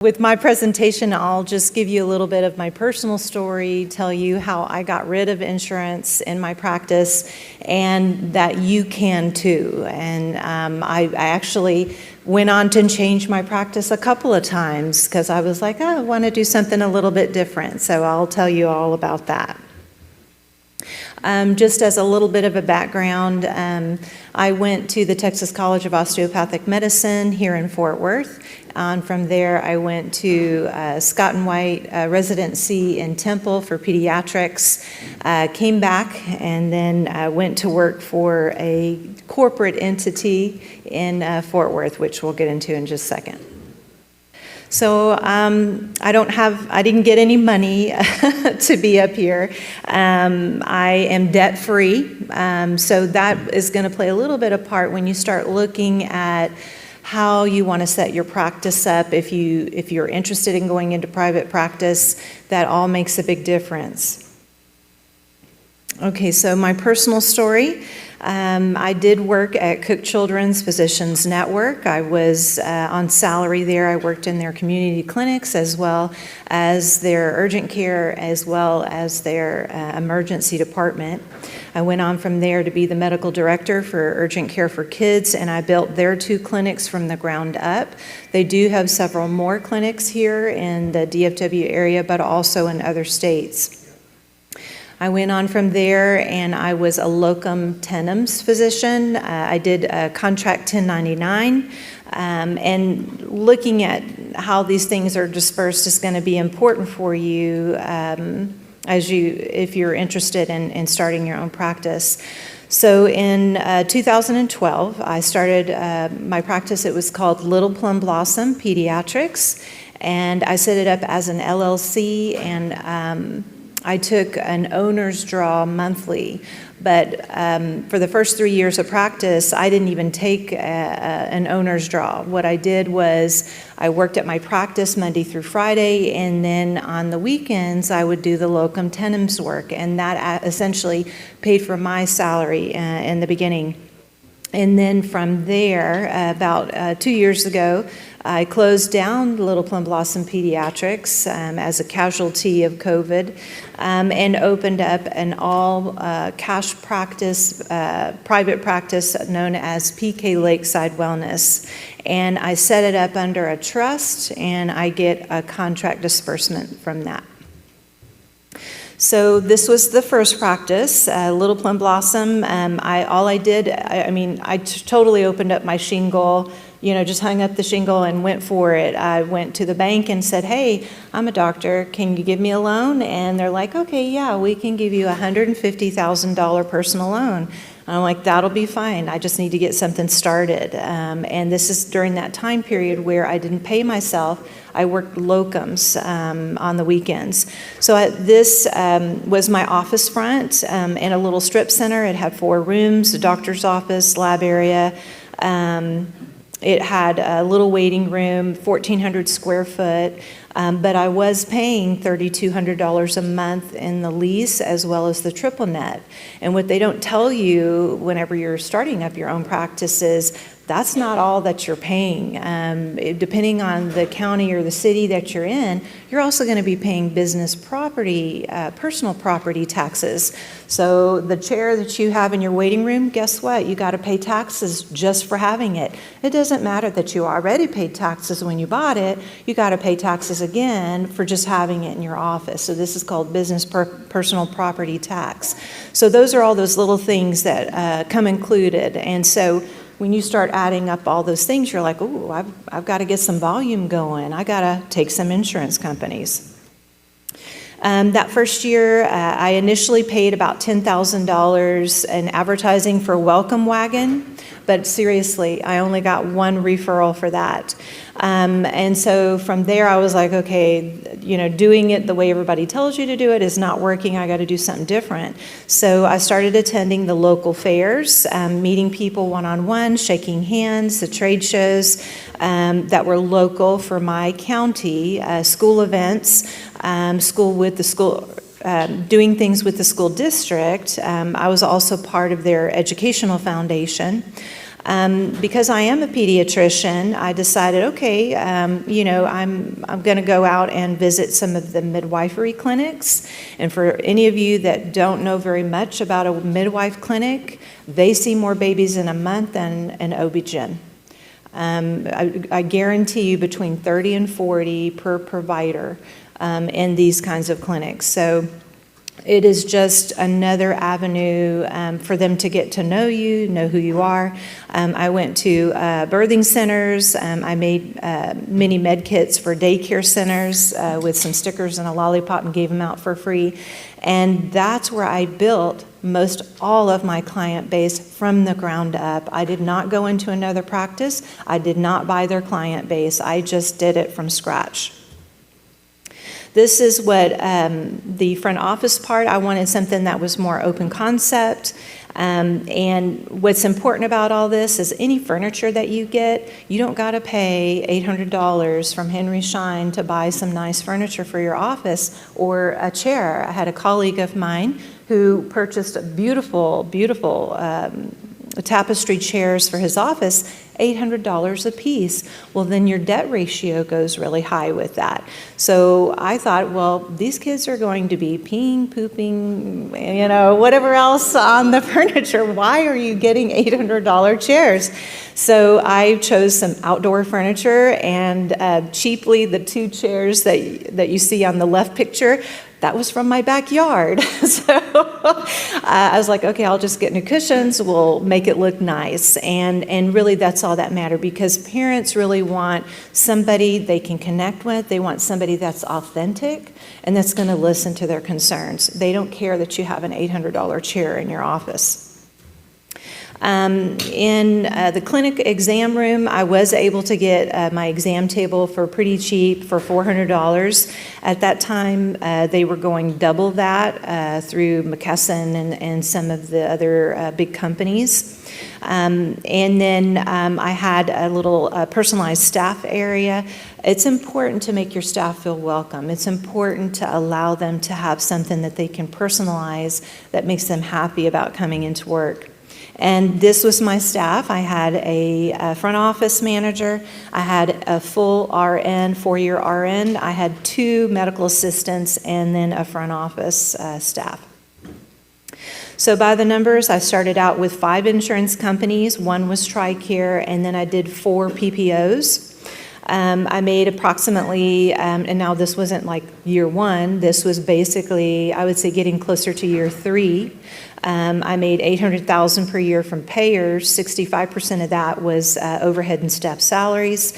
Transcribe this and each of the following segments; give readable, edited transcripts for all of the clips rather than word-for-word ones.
With my presentation, I'll just give you a little bit of my personal story, tell you how I got rid of insurance in my practice, and that you can too. And I actually went on to change my practice a couple of times because I was like, oh, I want to do something a little bit different. So I'll tell you all about that. Just as a little bit of a background, I went to the Texas College of Osteopathic Medicine here in Fort Worth. From there, I went to Scott and White residency in Temple for Pediatrics, came back, and then went to work for a corporate entity in Fort Worth, which we'll get into in just a second. So I didn't get any money to be up here. I am debt-free, so that is going to play a little bit of part when you start looking at how you want to set your practice up. If you're interested in going into private practice, that all makes a big difference. Okay, so my personal story. I did work at Cook Children's Physicians Network. I was on salary there. I worked in their community clinics as well as their urgent care as well as their emergency department. I went on from there to be the medical director for urgent care for kids, and I built their 2 clinics from the ground up. They do have several more clinics here in the DFW area, but also in other states. I went on from there and I was a locum tenens physician. I did a contract 1099, and looking at how these things are dispersed is going to be important for you if you're interested in starting your own practice. So in 2012, I started my practice. It was called Little Plum Blossom Pediatrics, and I set it up as an LLC, and I took an owner's draw monthly, but for the first 3 years of practice, I didn't even take an owner's draw. What I did was I worked at my practice Monday through Friday, and then on the weekends, I would do the locum tenens work, and that essentially paid for my salary in the beginning. And then from there, about 2 years ago, I closed down Little Plum Blossom Pediatrics as a casualty of COVID, and opened up an all-cash practice, private practice known as PK Lakeside Wellness. And I set it up under a trust, and I get a contract disbursement from that. So this was the first practice, Little Plum Blossom. I totally opened up my shingle, just hung up the shingle and went for it. I went to the bank and said, hey, I'm a doctor, can you give me a loan? And they're like, okay, yeah, we can give you a $150,000 personal loan. And I'm like, that'll be fine. I just need to get something started. And this is during that time period where I didn't pay myself. I worked locums on the weekends. So this was my office front in a little strip center. It had 4 rooms, a doctor's office, lab area. It had a little waiting room, 1,400 square foot. But I was paying $3,200 a month in the lease as well as the triple net. And what they don't tell you whenever you're starting up your own practice is that's not all that you're paying. Depending on the county or the city that you're in, you're also going to be paying business property, personal property taxes. So the chair that you have in your waiting room, guess what? You got to pay taxes just for having it. It doesn't matter that you already paid taxes when you bought it. You got to pay taxes again for just having it in your office. So this is called business personal property tax. So those are all those little things that come included. And so when you start adding up all those things, you're like, ooh, I've got to get some volume going. I got to take some insurance companies. That first year, I initially paid about $10,000 in advertising for Welcome Wagon, but seriously, I only got 1 referral for that. And so from there, I was like, okay, doing it the way everybody tells you to do it is not working. I got to do something different. So I started attending the local fairs, meeting people one-on-one, shaking hands, the trade shows that were local for my county, school events, doing things with the school district. I was also part of their educational foundation. Because I am a pediatrician, I decided, okay, I'm going to go out and visit some of the midwifery clinics. And for any of you that don't know very much about a midwife clinic, they see more babies in a month than an OB-GYN. I guarantee you between 30 and 40 per provider in these kinds of clinics. So it is just another avenue for them to get to know you, know who you are. I went to birthing centers. I made mini med kits for daycare centers with some stickers and a lollipop and gave them out for free. And that's where I built most all of my client base from the ground up. I did not go into another practice. I did not buy their client base. I just did it from scratch. This is what the front office part, I wanted something that was more open concept. And what's important about all this is any furniture that you get, you don't got to pay $800 from Henry Schein to buy some nice furniture for your office or a chair. I had a colleague of mine who purchased a beautiful tapestry chairs for his office, $800 a piece. Well, then your debt ratio goes really high with that. So I thought, well, these kids are going to be peeing, pooping, whatever else on the furniture. Why are you getting $800 chairs? So I chose some outdoor furniture, and cheaply, the 2 chairs that you see on the left picture, that was from my backyard. So I was like, okay, I'll just get new cushions. We'll make it look nice. And really that's all that matters, because parents really want somebody they can connect with. They want somebody that's authentic and that's going to listen to their concerns. They don't care that you have an $800 chair in your office. In the clinic exam room, I was able to get my exam table for pretty cheap, for $400. At that time, they were going double that through McKesson and some of the other big companies. And then I had a little personalized staff area. It's important to make your staff feel welcome. It's important to allow them to have something that they can personalize that makes them happy about coming into work. And this was my staff. I had a front office manager. I had a full RN, 4-year RN. I had 2 medical assistants and then a front office staff. So by the numbers, I started out with 5 insurance companies. 1 was TRICARE, and then I did 4 PPOs. I made approximately, and now this wasn't like year 1, this was basically, I would say, getting closer to year 3. I made $800,000 per year from payers. 65% of that was overhead and staff salaries.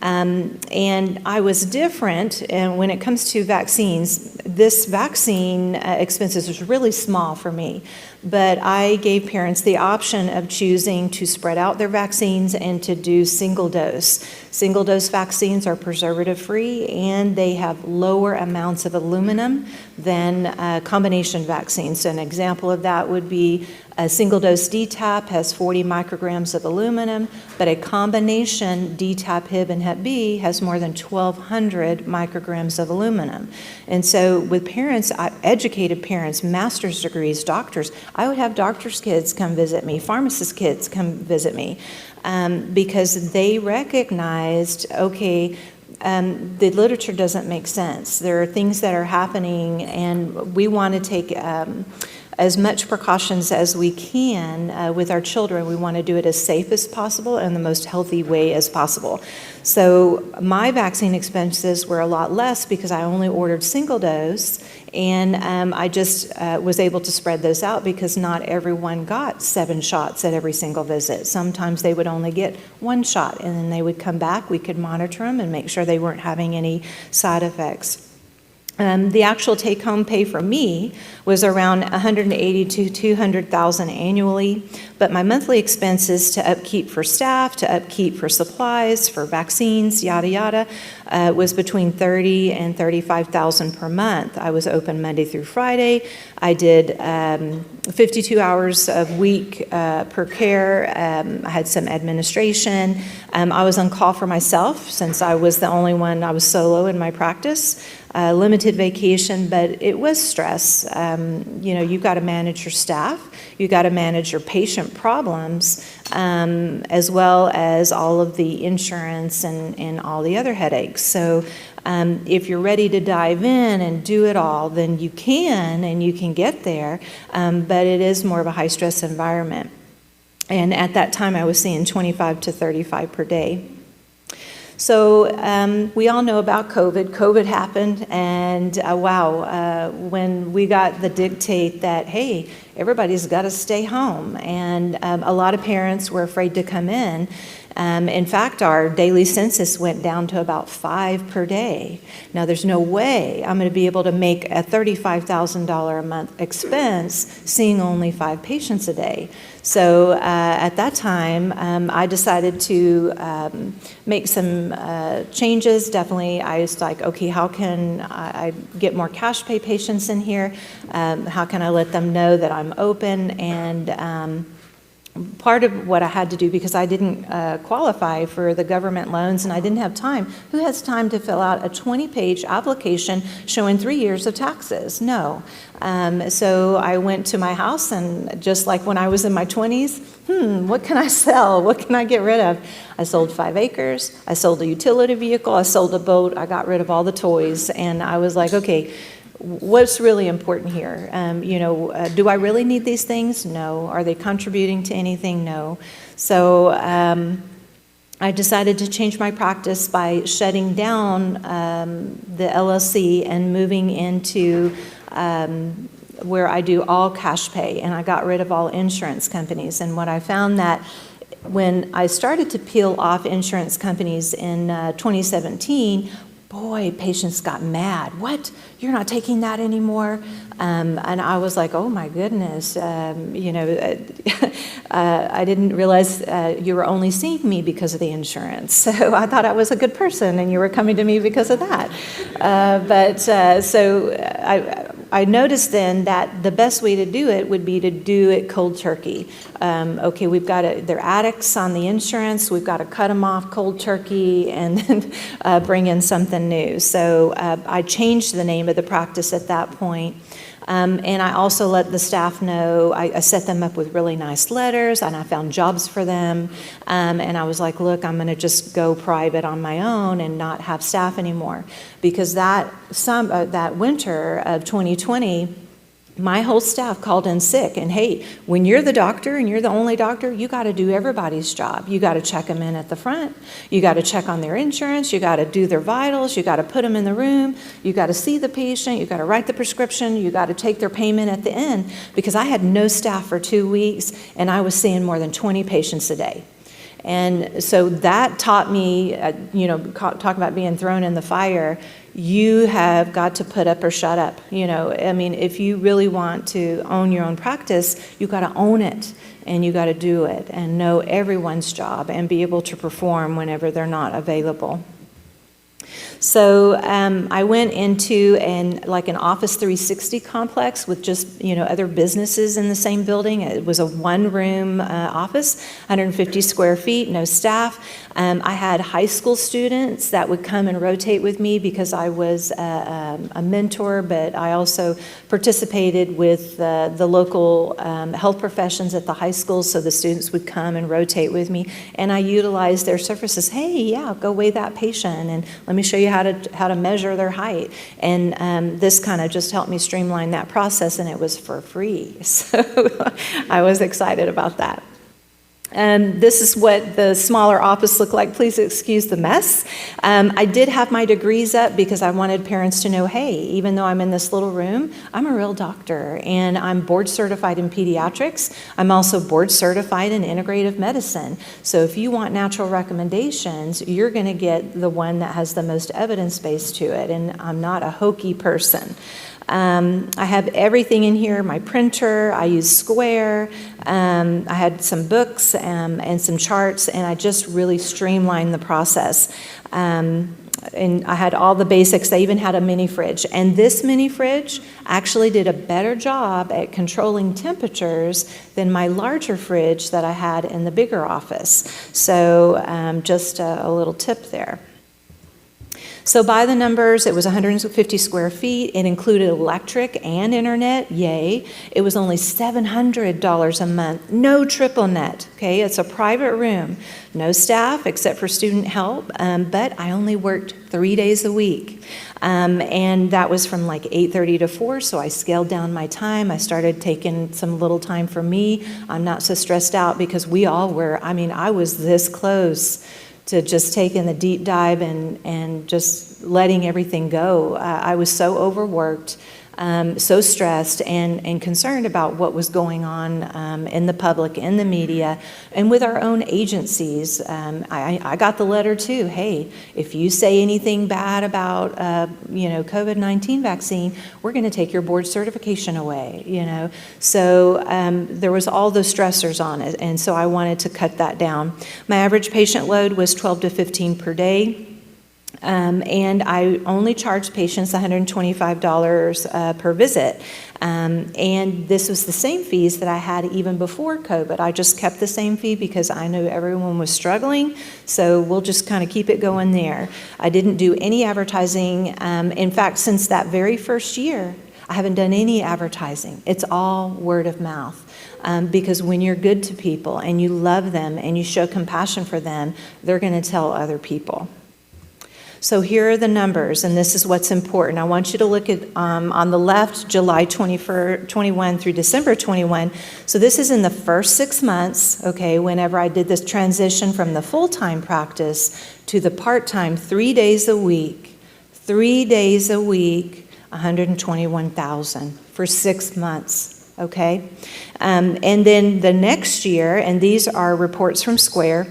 And I was different, and when it comes to vaccines, this vaccine expenses was really small for me, but I gave parents the option of choosing to spread out their vaccines and to do single dose. Single dose vaccines are preservative free, and they have lower amounts of aluminum than combination vaccines. So an example of that would be a single dose DTaP has 40 micrograms of aluminum, but a combination DTaP Hib and Hep B has more than 1,200 micrograms of aluminum. And so with parents, educated parents, master's degrees, doctors, I would have doctors' kids come visit me, pharmacists' kids come visit me, because they recognized, okay, the literature doesn't make sense. There are things that are happening, and we want to take as much precautions as we can with our children. We want to do it as safe as possible and the most healthy way as possible. So my vaccine expenses were a lot less because I only ordered single dose, and I just was able to spread those out because not everyone got 7 shots at every single visit. Sometimes they would only get 1 shot, and then they would come back. We could monitor them and make sure they weren't having any side effects. The actual take-home pay for me was around $180,000 to $200,000 annually, but my monthly expenses to upkeep for staff, to upkeep for supplies, for vaccines, yada yada, was between $30,000 and $35,000 per month. I was open Monday through Friday. I did 52 hours a week per care. I had some administration. I was on call for myself since I was the only one. I was solo in my practice. Limited vacation, but it was stress. You've got to manage your staff. You've got to manage your patient patient problems, as well as all of the insurance and all the other headaches. So if you're ready to dive in and do it all, then you can, and you can get there, but it is more of a high-stress environment. And at that time, I was seeing 25 to 35 per day. So we all know about COVID. COVID happened, and when we got the dictate that, hey, everybody's got to stay home, and a lot of parents were afraid to come in. In fact, our daily census went down to about 5 per day. Now, there's no way I'm going to be able to make a $35,000 a month expense seeing only 5 patients a day. So at that time, I decided to make some changes. Definitely, I was like, okay, how can I get more cash pay patients in here? How can I let them know that I'm open? And part of what I had to do, because I didn't qualify for the government loans and I didn't have time. Who has time to fill out a 20-page application showing 3 years of taxes? No. So I went to my house, and just like when I was in my 20s, what can I sell? What can I get rid of? I sold 5 acres. I sold a utility vehicle. I sold a boat. I got rid of all the toys. And I was like, okay, what's really important here? Do I really need these things? No. Are they contributing to anything? No. So I decided to change my practice by shutting down the LLC and moving into where I do all cash pay, and I got rid of all insurance companies. And what I found that when I started to peel off insurance companies in 2017, boy, patients got mad. What? You're not taking that anymore? And I was like, oh my goodness, I didn't realize you were only seeing me because of the insurance. So I thought I was a good person and you were coming to me because of that. So I noticed then that the best way to do it would be to do it cold turkey. Okay, they're addicts on the insurance. We've got to cut them off cold turkey and then bring in something new. So I changed the name of the practice at that point. And I also let the staff know, I set them up with really nice letters, and I found jobs for them. And I was like, look, I'm going to just go private on my own and not have staff anymore. Because that winter of 2020, my whole staff called in sick. And hey, when you're the doctor and you're the only doctor, you got to do everybody's job. You got to check them in at the front. You got to check on their insurance. You got to do their vitals. You got to put them in the room. You got to see the patient. You got to write the prescription. You got to take their payment at the end, because I had no staff for 2 weeks and I was seeing more than 20 patients a day. And so that taught me, talk about being thrown in the fire. You have got to put up or shut up. If you really want to own your own practice, you got to own it and you got to do it and know everyone's job and be able to perform whenever they're not available. So I went into an Office 360 complex with just, other businesses in the same building. It was a one-room office, 150 square feet, no staff. I had high school students that would come and rotate with me because I was a mentor, but I also participated with the local health professions at the high school, so the students would come and rotate with me, and I utilized their services. Hey, yeah, go weigh that patient, and let me show you how to measure their height. And this kind of just helped me streamline that process, and it was for free. So I was excited about that. This is what the smaller office looked like. Please excuse the mess. I did have my degrees up because I wanted parents to know, hey, even though I'm in this little room, I'm a real doctor, and I'm board certified in pediatrics. I'm also board certified in integrative medicine. So if you want natural recommendations, you're going to get the one that has the most evidence base to it, and I'm not a hokey person. I have everything in here, my printer, I use Square, I had some books and some charts, and I just really streamlined the process. And I had all the basics. I even had a mini fridge. And this mini fridge actually did a better job at controlling temperatures than my larger fridge that I had in the bigger office. So just a little tip there. So by the numbers, it was 150 square feet. It included electric and internet, yay. It was only $700 a month, no triple net, okay? It's a private room, no staff except for student help, but I only worked 3 days a week. And that was from like 8:30 to 4, so I scaled down my time. I started taking some little time for me. I'm not so stressed out because we all were. I mean, I was this close to just taking the deep dive and just letting everything go. I was so overworked, so stressed and concerned about what was going on in the public, in the media, and with our own agencies. I got the letter too. Hey, if you say anything bad about COVID-19 vaccine, we're going to take your board certification away. So there was all those stressors on it, and so I wanted to cut that down. My average patient load was 12 to 15 per day. And I only charged patients $125 per visit. And this was the same fees that I had even before COVID. I just kept the same fee because I knew everyone was struggling, so we'll just kind of keep it going there. I didn't do any advertising. In fact, since that very first year, I haven't done any advertising. It's all word of mouth. Because when you're good to people and you love them and you show compassion for them, they're going to tell other people. So here are the numbers, and this is what's important. I want you to look at, on the left, July 21 through December 21. So this is in the first 6 months, okay, whenever I did this transition from the full-time practice to the part-time, 3 days a week. 3 days a week, $121,000 for 6 months, okay? And then the next year, and these are reports from Square,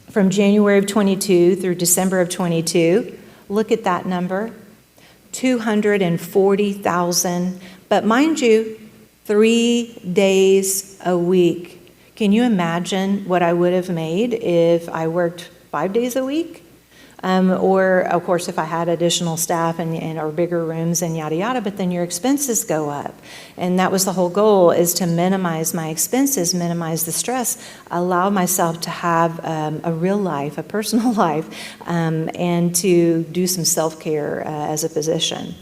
from January of 22 through December of 22, look at that number, $240,000. But mind you, 3 days a week. Can you imagine what I would have made if I worked 5 days a week? Or, of course, if I had additional staff and or bigger rooms and yada, yada, but then your expenses go up. And that was the whole goal, is to minimize my expenses, minimize the stress, allow myself to have a real life, a personal life, and to do some self-care as a physician.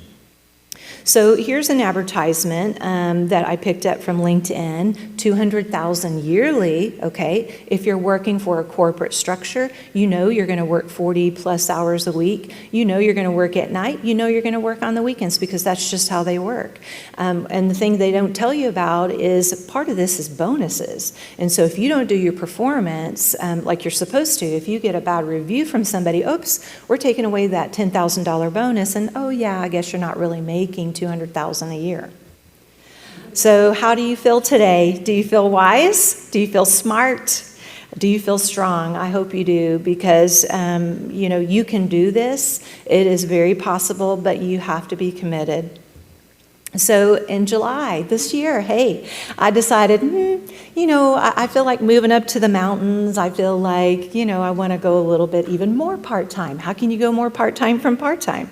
So here's an advertisement that I picked up from LinkedIn, $200,000 yearly, okay? If you're working for a corporate structure, you know you're gonna work 40 plus hours a week. You know you're gonna work at night. You know you're gonna work on the weekends because that's just how they work. And the thing they don't tell you about is part of this is bonuses. And so if you don't do your performance like you're supposed to, if you get a bad review from somebody, oops, we're taking away that $10,000 bonus, and oh yeah, I guess you're not really making $200,000 a year. So how do you feel today? Do you feel wise? Do you feel smart? Do you feel strong? I hope you do, because you can do this. It is very possible, but you have to be committed. So in July this year, hey, I decided, I feel like moving up to the mountains. I feel like, I want to go a little bit even more part-time. How can you go more part-time from part-time?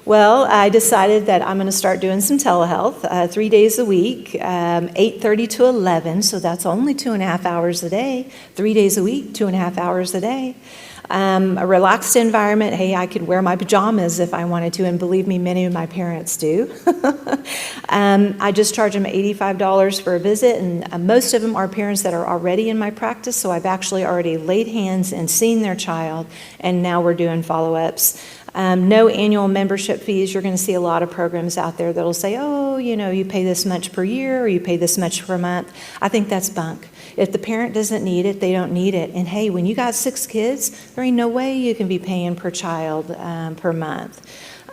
Well, I decided that I'm going to start doing some telehealth 3 days a week, 8:30 to 11, so that's only 2.5 hours a day. 3 days a week, 2.5 hours a day. A relaxed environment. Hey, I could wear my pajamas if I wanted to, and believe me, many of my parents do. I just charge them $85 for a visit, and most of them are parents that are already in my practice, so I've actually already laid hands and seen their child, and now we're doing follow-ups. No annual membership fees. You're going to see a lot of programs out there that'll say, oh, you pay this much per year or you pay this much per month. I think that's bunk. If the parent doesn't need it, they don't need it. And hey, when you got 6 kids, there ain't no way you can be paying per child per month.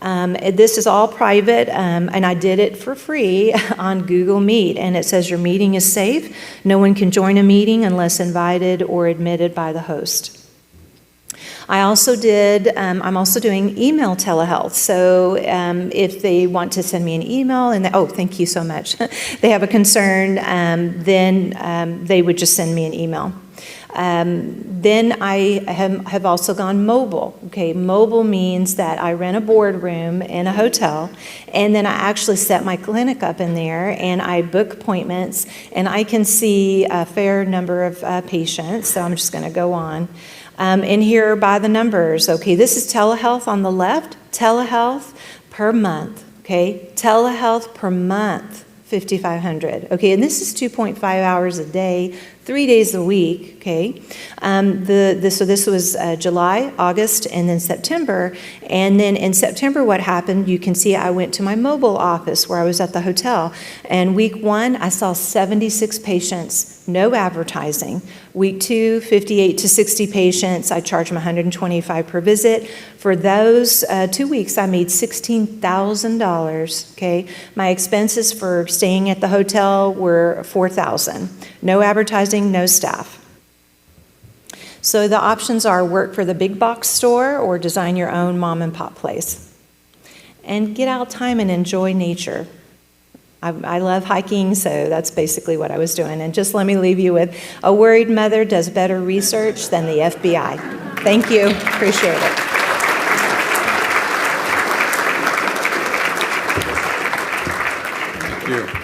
This is all private, and I did it for free on Google Meet, and it says your meeting is safe. No one can join a meeting unless invited or admitted by the host. I'm also doing email telehealth. So if they want to send me an email and thank you so much. They have a concern, then they would just send me an email. Then I have also gone mobile. Okay, mobile means that I rent a boardroom in a hotel, and then I actually set my clinic up in there, and I book appointments, and I can see a fair number of patients. So I'm just going to go on. And here are by the numbers. Okay, this is telehealth on the left, telehealth per month. Okay, telehealth per month, $5,500. Okay, and this is 2.5 hours a day, 3 days a week. Okay, so this was July, August, and then September. And then in September, what happened? You can see I went to my mobile office where I was at the hotel. And week 1, I saw 76 patients, no advertising. Week 2, 58 to 60 patients. I charge them $125 per visit. For those 2 weeks, I made $16,000. Okay, my expenses for staying at the hotel were $4,000. No advertising, no staff. So the options are work for the big box store or design your own mom and pop place. And get out time and enjoy nature. I love hiking, so that's basically what I was doing. And just let me leave you with, a worried mother does better research than the FBI. Thank you. Appreciate it. Thank you.